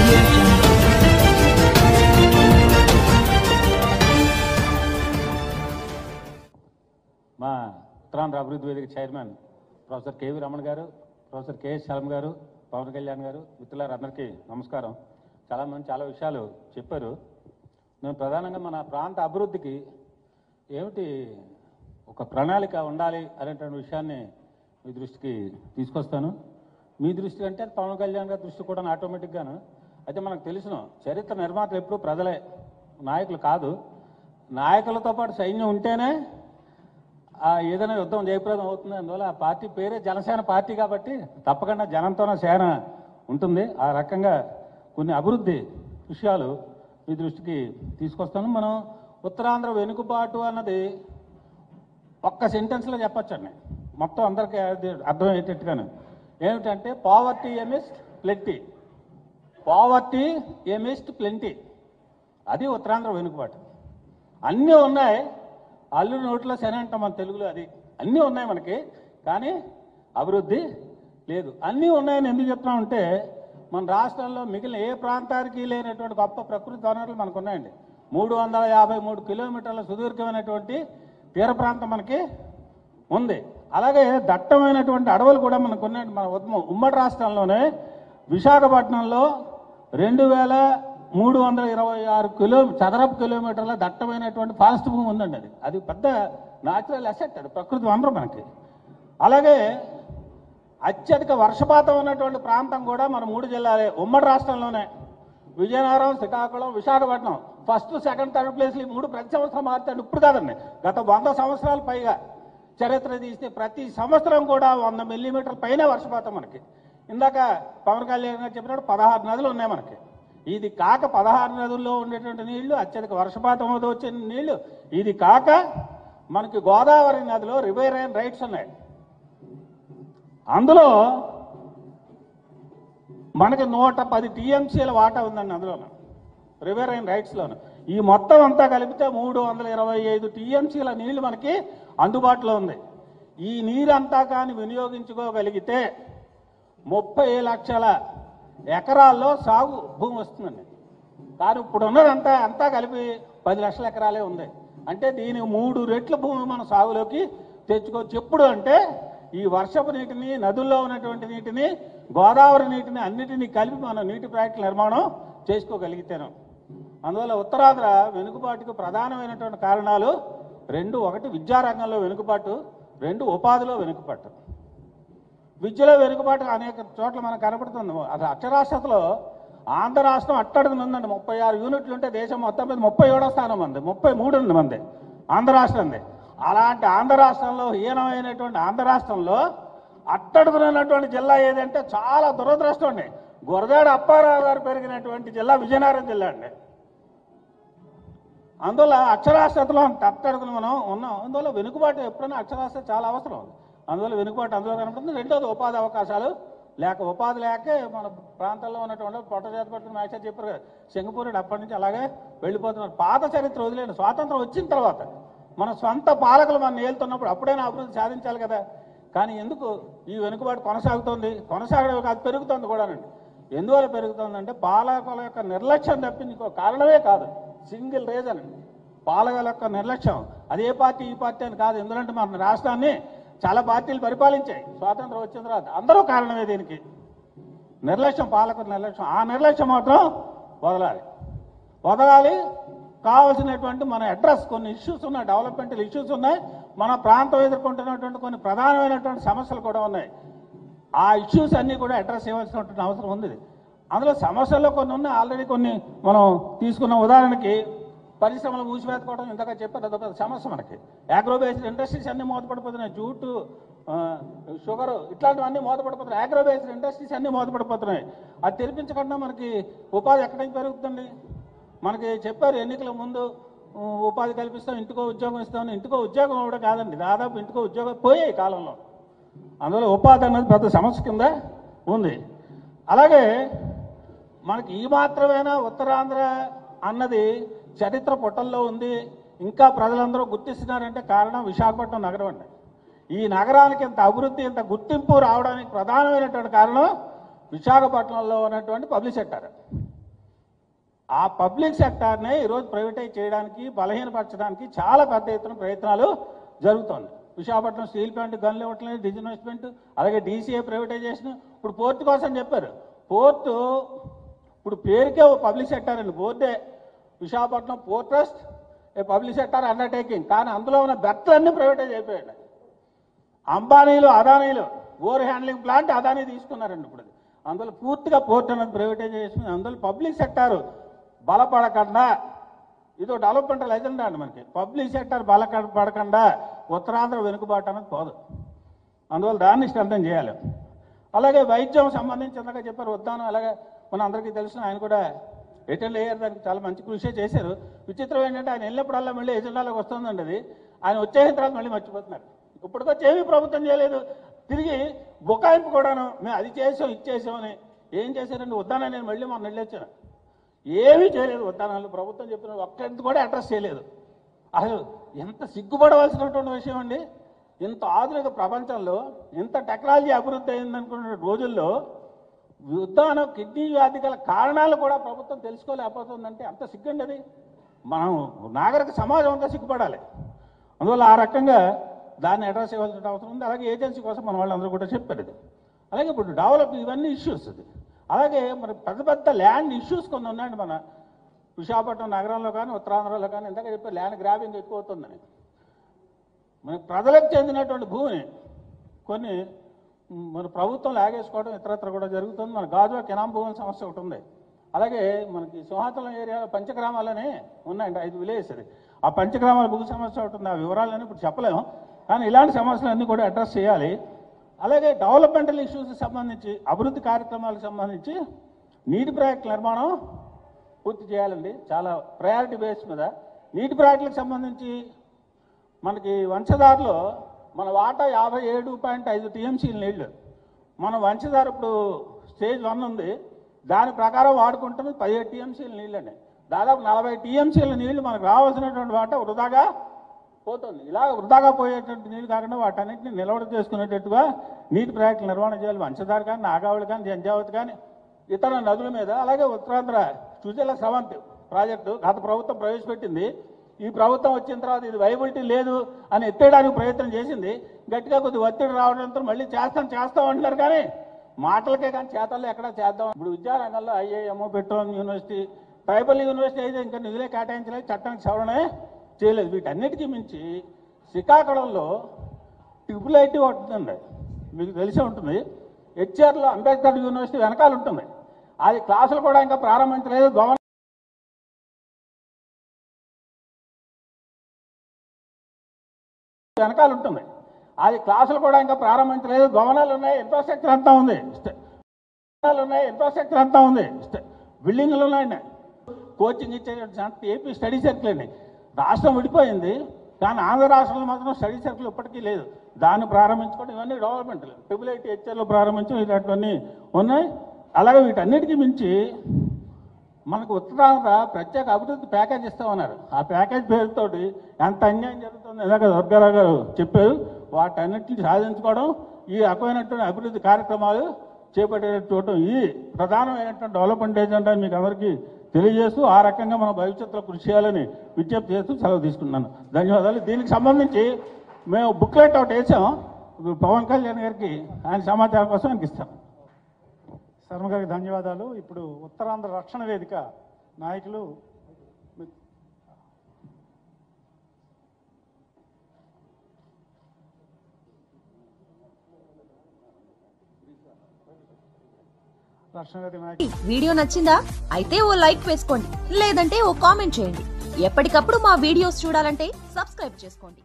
Audio Jungle. మా ఉత్తరాంధ్ర అభివృద్ధి వేదిక చైర్మన్ ప్రొఫెసర్ కేవీ రమణ గారు, ప్రొఫెసర్ కేఎస్ శర్మ గారు, పవన్ కళ్యాణ్ గారు, మిత్రులందరికీ నమస్కారం. చాలామంది చాలా విషయాలు చెప్పారు. నేను ప్రధానంగా మన ప్రాంత అభివృద్ధికి ఏమిటి ఒక ప్రణాళిక ఉండాలి అనేటువంటి విషయాన్ని మీ దృష్టికి తీసుకొస్తాను. మీ దృష్టి అంటే పవన్ కళ్యాణ్ గారి దృష్టి కూడా ఆటోమేటిక్గాను. అయితే మనకు తెలుసును, చరిత్ర నిర్మాతలు ఎప్పుడూ ప్రజలే, నాయకులు కాదు. నాయకులతో పాటు సైన్యం ఉంటేనే ఏదైనా యుద్ధం జయప్రదం అవుతుంది. అందువల్ల ఆ పార్టీ పేరే జనసేన పార్టీ కాబట్టి తప్పకుండా జనంతోనే సేన ఉంటుంది. ఆ రకంగా కొన్ని అభివృద్ధి విషయాలు మీ దృష్టికి తీసుకొస్తాను. మనం ఉత్తరాంధ్ర వెనుకబాటు అన్నది ఒక్క సెంటెన్స్లో చెప్పచ్చండి, మొత్తం అందరికీ అర్థమయ్యేటట్టుగాను. ఏమిటంటే పావర్టీ ఎమిస్ట్ ప్లెంటీ, పావర్టీ ఎమిస్ట్ ప్లెంటీ, అది ఉత్తరాంధ్ర వెనుకబాటు. అన్నీ ఉన్నాయి, అల్లు నోట్లో శని అంటాం మన తెలుగులో. అది అన్నీ ఉన్నాయి మనకి, కానీ అభివృద్ధి లేదు. అన్నీ ఉన్నాయని ఎందుకు చెప్తున్నామంటే మన రాష్ట్రంలో మిగిలిన ఏ ప్రాంతానికి లేనటువంటి గొప్ప ప్రకృతి వనరులు మనకు ఉన్నాయండి. 353 కిలోమీటర్ల సుదీర్ఘమైనటువంటి తీర ప్రాంతం మనకి ఉంది. అలాగే దట్టమైనటువంటి అడవులు కూడా మనకు ఉన్నాయండి. మన ఉమ్మడి రాష్ట్రంలోనే విశాఖపట్నంలో 2326 చదరపు కిలోమీటర్ల దట్టమైనటువంటి ఫారెస్ట్ భూమి ఉందండి. అది పెద్ద న్యాచురల్ అసెట్, అది ప్రకృతి వనరు మనకి. అలాగే అత్యధిక వర్షపాతం ఉన్నటువంటి ప్రాంతం కూడా మన 3 జిల్లాలే ఉమ్మడి రాష్ట్రంలోనే. Vizianagaram, Srikakulam, Visakhapatnam first, second, third ప్లేస్లు. 3 ప్రతి సంవత్సరం మారుతాడు. ఇప్పుడు కాదండి, గత 100 సంవత్సరాల పైగా చరిత్ర తీస్తే ప్రతి సంవత్సరం కూడా 100 మిల్లీమీటర్ల పైన వర్షపాతం మనకి. ఇందాక పవన్ కళ్యాణ్ గారు చెప్పినట్టు 16 నదులు ఉన్నాయి మనకి. ఇది కాక 16 నదుల్లో ఉండేటువంటి నీళ్లు, అత్యధిక వర్షపాతం వచ్చే నీళ్లు, ఇది కాక మనకి గోదావరి నదిలో రివైరైన్ రైట్స్ ఉన్నాయి. అందులో మనకి 110 టీఎంసీల వాటా ఉందండి అందులోను, రివైరైన్ రైట్స్లోను. ఈ మొత్తం అంతా కలిపితే 325 టీఎంసీల నీళ్లు మనకి అందుబాటులో ఉంది. ఈ నీరంతా కానీ వినియోగించుకోగలిగితే 30 లక్షల ఎకరాల్లో సాగు భూమి వస్తుందండి. కానీ ఇప్పుడు ఉన్నదంతా అంతా కలిపి 10 లక్షల ఎకరాలే ఉంది. అంటే దీనికి 3 రెట్ల భూమి మనం సాగులోకి తెచ్చుకోవచ్చు. ఎప్పుడు అంటే ఈ వర్షపు నీటిని, నదుల్లో ఉన్నటువంటి నీటిని, గోదావరి నీటిని అన్నిటినీ కలిపి మనం నీటి ప్రాజెక్టుల నిర్మాణం చేసుకోగలిగితేను. అందువల్ల ఉత్తరాంధ్ర వెనుకబాటుకు ప్రధానమైనటువంటి కారణాలు 2. 1 విద్యారంగంలో వెనుకబాటు, 2 ఉపాధిలో వెనుకబాటు. విద్యలో వెనుకబాటు అనేక చోట్ల మనకు కనపడుతుంది. అది అక్షరాస్యతలో ఆంధ్ర రాష్ట్రం అట్టడుగున ఉందండి. 36 యూనిట్లు ఉంటే దేశం మొత్తం మీద 37వ స్థానం ఉంది, 33 మంది ఆంధ్ర రాష్ట్రం ఉంది. అలాంటి ఆంధ్ర రాష్ట్రంలో, హీనమైనటువంటి ఆంధ్ర రాష్ట్రంలో అట్టడుగునటువంటి జిల్లా ఏదంటే చాలా దురదృష్టం అండి. గురజాడ అప్పారావు గారు పెరిగినటువంటి జిల్లా విజయనగరం జిల్లా అండి. అందువల్ల అక్షరాస్యతలో అట్టడుగున మనం ఉన్నాం. అందువల్ల వెనుకబాటు ఎప్పుడైనా అక్షరాస్యత చాలా అవసరం. అందువల్ల వెనుకబాటు అందులో కనపడుతుంది. 2వది ఉపాధి అవకాశాలు లేక, ఉపాధి లేకే మన ప్రాంతాల్లో ఉన్నటువంటి పొట్టజాతి పట్టుకుని మ్యాక్సర్ చెప్పారు కదా, సింగపూరుడు అప్పటి నుంచి అలాగే వెళ్ళిపోతున్నారు. పాత చరిత్ర వదిలేండి, స్వాతంత్రం వచ్చిన తర్వాత మన సొంత పాలకులు మనం ఏలుతున్నప్పుడు అప్పుడైనా అభివృద్ధి సాధించాలి కదా. కానీ ఎందుకు ఈ వెనుకబాటు కొనసాగుతుంది? కొనసాగడం కాదు, పెరుగుతుంది కూడానండి. ఎందువల్ల పెరుగుతుందంటే పాలకుల యొక్క నిర్లక్ష్యం తప్పింది ఇంకో కారణమే కాదు. సింగిల్ రీజన్ అండి, పాలకుల యొక్క నిర్లక్ష్యం. అదే పార్టీ ఈ పార్టీ అని కాదు. ఎందుకంటే మన రాష్ట్రాన్ని చాలా పార్టీలు పరిపాలించాయి స్వాతంత్రం వచ్చిన తర్వాత. అందరూ కారణమే దీనికి, నిర్లక్ష్యం, పాలకుల నిర్లక్ష్యం. ఆ నిర్లక్ష్యం మాత్రం వదలాలి. కావాల్సినటువంటి మన అడ్రస్ కొన్ని ఇష్యూస్ ఉన్నాయి, డెవలప్మెంటల్ ఇష్యూస్ ఉన్నాయి. మన ప్రాంతం ఎదుర్కొంటున్నటువంటి కొన్ని ప్రధానమైనటువంటి సమస్యలు కూడా ఉన్నాయి. ఆ ఇష్యూస్ అన్నీ కూడా అడ్రస్ చేయవలసినటువంటి అవసరం ఉంది. అందులో సమస్యల్లో కొన్ని ఉన్నాయి, ఆల్రెడీ కొన్ని మనం తీసుకున్న. ఉదాహరణకి పరిశ్రమలు మూసివేసుకోవడం ఇంతగా చెప్పారు, అదొక సమస్య మనకి. అగ్రోబేస్డ్ ఇండస్ట్రీస్ అన్నీ మూతపడిపోతున్నాయి. జూటు, షుగరు ఇట్లాంటివన్నీ మూతపడిపోతున్నాయి. అగ్రోబేస్డ్ ఇండస్ట్రీస్ అన్నీ మూతపడిపోతున్నాయి. అది తెరిపించకుండా మనకి ఉపాధి ఎక్కడి నుంచి పెరుగుతుంది? మనకి చెప్పారు ఎన్నికల ముందు ఉపాధి కల్పిస్తాం, ఇంటికో ఉద్యోగం ఇస్తామని. ఇంటికో ఉద్యోగం కూడా కాదండి, దాదాపు ఇంటికో ఉద్యోగం పోయాయి కాలంలో. అందువల్ల ఉపాధి అన్నది పెద్ద సమస్య కింద ఉంది. అలాగే మనకి ఈ మాత్రమేనా ఉత్తరాంధ్ర అన్నది చరిత్ర పుటల్లో ఉంది, ఇంకా ప్రజలందరూ గుర్తిస్తున్నారంటే కారణం విశాఖపట్నం నగరం అండి. ఈ నగరానికి ఇంత అభివృద్ధి, ఇంత గుర్తింపు రావడానికి ప్రధానమైనటువంటి కారణం విశాఖపట్నంలో ఉన్నటువంటి పబ్లిక్ సెక్టర్. ఆ పబ్లిక్ సెక్టార్నే ఈరోజు ప్రైవేటైజ్ చేయడానికి, బలహీనపరచడానికి చాలా పెద్ద ఎత్తున ప్రయత్నాలు జరుగుతుంది. విశాఖపట్నం స్టీల్ ప్లాంట్ గన్లు ఇవ్వట్లేదు, డిజిన్వెస్ట్మెంట్, అలాగే డీసీఏ ప్రైవేటైజేషన్. ఇప్పుడు పోర్టు కోసం చెప్పారు. పోర్టు ఇప్పుడు పేరుకే పబ్లిక్ సెక్టార్ అండి, బోర్డే విశాఖపట్నం పోర్ట్ ట్రస్ట్ ఏ పబ్లిక్ సెక్టార్ అండర్టేకింగ్. కానీ అందులో ఉన్న బెర్త్లన్నీ ప్రైవేటైజ్ అయిపోయాయి. అంబానీలు, అదానీలు ఓవర్ హ్యాండ్లింగ్ ప్లాంట్ అదానీ తీసుకున్నారండి. ఇప్పుడు అందులో పూర్తిగా పోర్ట్ అనేది ప్రైవేటైజ్ చేసుకుని అందులో పబ్లిక్ సెక్టారు బలపడకుండా, ఇదో డెవలప్మెంటల్ ఎజెండా అండి మనకి. పబ్లిక్ సెక్టర్ బలపడకుండా ఉత్తరాంధ్ర వెనుకబాటు అనేది పోదు. అందువల్ల దాన్ని స్ట్రెంథెన్ చేయాలి. అలాగే వైద్యం సంబంధించిందాక చెప్పారు ఉద్దానం. అలాగే మన అందరికీ తెలిసిన ఆయన కూడా రిటర్న్ అయ్యారు, దానికి చాలా మంచి కృషి చేశారు. విచిత్రం ఏంటంటే ఆయన వెళ్ళినప్పుడల్లా మళ్ళీ ఎజెండాలోకి వస్తుందండి అది. ఆయన వచ్చేసిన తర్వాత మళ్ళీ మర్చిపోతున్నారు. ఇప్పటికొచ్చి ఏమీ ప్రభుత్వం చేయలేదు. తిరిగి బుకాయింపు కూడాను, మేము అది చేసాం ఇది చేసామని. ఏం చేశారండి? ఉద్దానాన్ని నేను మళ్ళీ మొన్న వెళ్ళొచ్చాను, ఏమీ చేయలేదు. ఉద్దానాలు ప్రభుత్వం చెప్పిన ఒక్కటి కూడా అడ్రస్ చేయలేదు. అసలు ఎంత సిగ్గుపడవలసినటువంటి విషయం అండి. ఇంత ఆధునిక ప్రపంచంలో ఇంత టెక్నాలజీ అభివృద్ధి అయిందనుకున్న రోజుల్లో ఉద్దానం కిడ్నీ వ్యాధి గల కారణాలు కూడా ప్రభుత్వం తెలుసుకోలేకపోతుందంటే అంత సిగ్గండి అది. మనం నాగరిక సమాజం అంతా సిగ్గుపడాలి. అందువల్ల ఆ రకంగా దాన్ని అడ్రస్ ఇవ్వాల్సిన అవసరం ఉంది. అలాగే ఏజెన్సీ కోసం మన వాళ్ళందరూ కూడా చెప్పారు ఇది. అలాగే ఇప్పుడు డెవలప్ ఇవన్నీ ఇష్యూస్ ఇది. అలాగే మరి పెద్ద పెద్ద ల్యాండ్ ఇష్యూస్ కొన్ని ఉన్నాయండి మన విశాఖపట్నం నగరంలో కానీ ఉత్తరాంధ్రలో కానీ. ఇందాక చెప్పే ల్యాండ్ గ్రాబింగ్ ఎక్కువ అవుతుందని. మన ప్రజలకు చెందినటువంటి భూమిని కొన్ని మన ప్రభుత్వం లాగేసుకోవడం ఇతరత్ర కూడా జరుగుతుంది. మన గాజువా కెనాం భూముల సమస్య ఒకటి ఉంది. అలాగే మనకి సింహాచలం ఏరియాలో పంచగ్రామాలనే ఉన్నాయండి, 5 విలేజెస్ అది. ఆ పంచగ్రామాల భూ సమస్య ఒకటి ఉంది. ఆ వివరాలన్నీ ఇప్పుడు చెప్పలేము, కానీ ఇలాంటి సమస్యలన్నీ కూడా అడ్రస్ చేయాలి. అలాగే డెవలప్మెంటల్ ఇష్యూస్కి సంబంధించి, అభివృద్ధి కార్యక్రమాలకు సంబంధించి నీటి ప్రాజెక్టుల నిర్మాణం పూర్తి చేయాలండి. చాలా ప్రయారిటీ బేస్ మీద నీటి ప్రాజెక్టులకు సంబంధించి మనకి వంశధారలో మన వాటా 57.5 టీఎంసీల నీళ్లు. మన వంశధార ఇప్పుడు స్టేజ్ 1 ఉంది, దాని ప్రకారం వాడుకుంటున్నది 17 టీఎంసీల నీళ్ళండి. దాదాపు 40 టీఎంసీల నీళ్లు మనకు రావాల్సినటువంటి వాటా వృధాగా పోతుంది. ఇలా వృధాగా పోయేటువంటి నీళ్ళు కాకుండా వాటన్నింటినీ నిలవడ చేసుకునేటట్టుగా నీటి ప్రాజెక్టులు నిర్వహణ చేయాలి. వంశధార కానీ, నాగావళి కానీ, జంజావతి కానీ, ఇతర నదుల మీద. అలాగే ఉత్తరాంధ్ర సుజల స్రవంతి ప్రాజెక్టు గత ప్రభుత్వం ప్రవేశపెట్టింది. ఈ ప్రభుత్వం వచ్చిన తర్వాత ఇది వైబిలిటీ లేదు అని ఎత్తేయడానికి ప్రయత్నం చేసింది. గట్టిగా కొద్దిగా ఒత్తిడి రావడంతో మళ్ళీ చేస్తాం అంటున్నారు, కానీ మాటలకే కానీ చేతల్లో ఎక్కడ చేద్దాం. ఇప్పుడు విద్యారంగంలో IIM, petroleum university, tribal university అయితే ఇంకా నిధులే కేటాయించలేదు, చట్టానికి సవరణే చేయలేదు. వీటన్నిటికీ మించి శ్రీకాకుళంలో ట్రిపుల్ ఐటీ ఉంటుందండి, మీకు తెలిసే ఉంటుంది. హెచ్ఆర్లో అంబేద్కర్ యూనివర్సిటీ వెనకాల ఉంటుంది. అది క్లాసులు కూడా ఇంకా ప్రారంభించలేదు. వెనకాల ఉంటుంది. అది క్లాసులు కూడా ఇంకా ప్రారంభించలేదు. భవనాలు ఉన్నాయి, ఇన్ఫ్రాస్ట్రక్చర్ అంతా ఉంది, బిల్డింగ్లు ఉన్నాయండి. కోచింగ్ ఇచ్చే ఏపీ స్టడీ సర్కిల్ అండి. రాష్ట్రం విడిపోయింది, కానీ ఆంధ్ర రాష్ట్రంలో మాత్రం స్టడీ సర్కిల్ ఇప్పటికీ లేదు. దాన్ని ప్రారంభించుకోవడం ఇవన్నీ డెవలప్మెంట్లు. ట్రిపుల్ ఐటీ హెచ్ఆర్లో ప్రారంభించడం ఇలాంటివన్నీ ఉన్నాయి. అలాగే వీటన్నిటికీ మించి మనకు ఉత్తరాంధ్ర ప్రత్యేక అభివృద్ధి ప్యాకేజ్ ఇస్తామన్నారు. ఆ ప్యాకేజ్ పేరుతోటి ఎంత అన్యాయం జరుగుతుంది ఇలాగ దుర్గారావు గారు చెప్పారు. వాటన్నిటిని సాధించుకోవడం, ఈ రకమైనటువంటి అభివృద్ధి కార్యక్రమాలు చేపట్టేటట్టు ఈ ప్రధానమైనటువంటి డెవలప్మెంట్ ఏజెండా మీకు అందరికీ తెలియజేస్తూ ఆ రకంగా మనం భవిష్యత్తులో కృషి చేయాలని విజ్ఞప్తి చేస్తూ సెలవు తీసుకున్నాను. ధన్యవాదాలు. దీనికి సంబంధించి మేము బుక్లెట్ ఒకటి వేసాం పవన్ కళ్యాణ్ గారికి, ఆయన సమాచారం కోసం ఆయనకి ఇస్తాం. శర్మ గారికి ధన్యవాదాలు. ఇప్పుడు ఉత్తరాంధ్ర రక్షణ వేదిక నాయకులు వీడియో నచ్చిందా? అయితే ఓ లైక్ వేసుకోండి, లేదంటే ఓ కామెంట్ చేయండి. ఎప్పటికప్పుడు మా వీడియోస్ చూడాలంటే సబ్స్క్రైబ్ చేసుకోండి.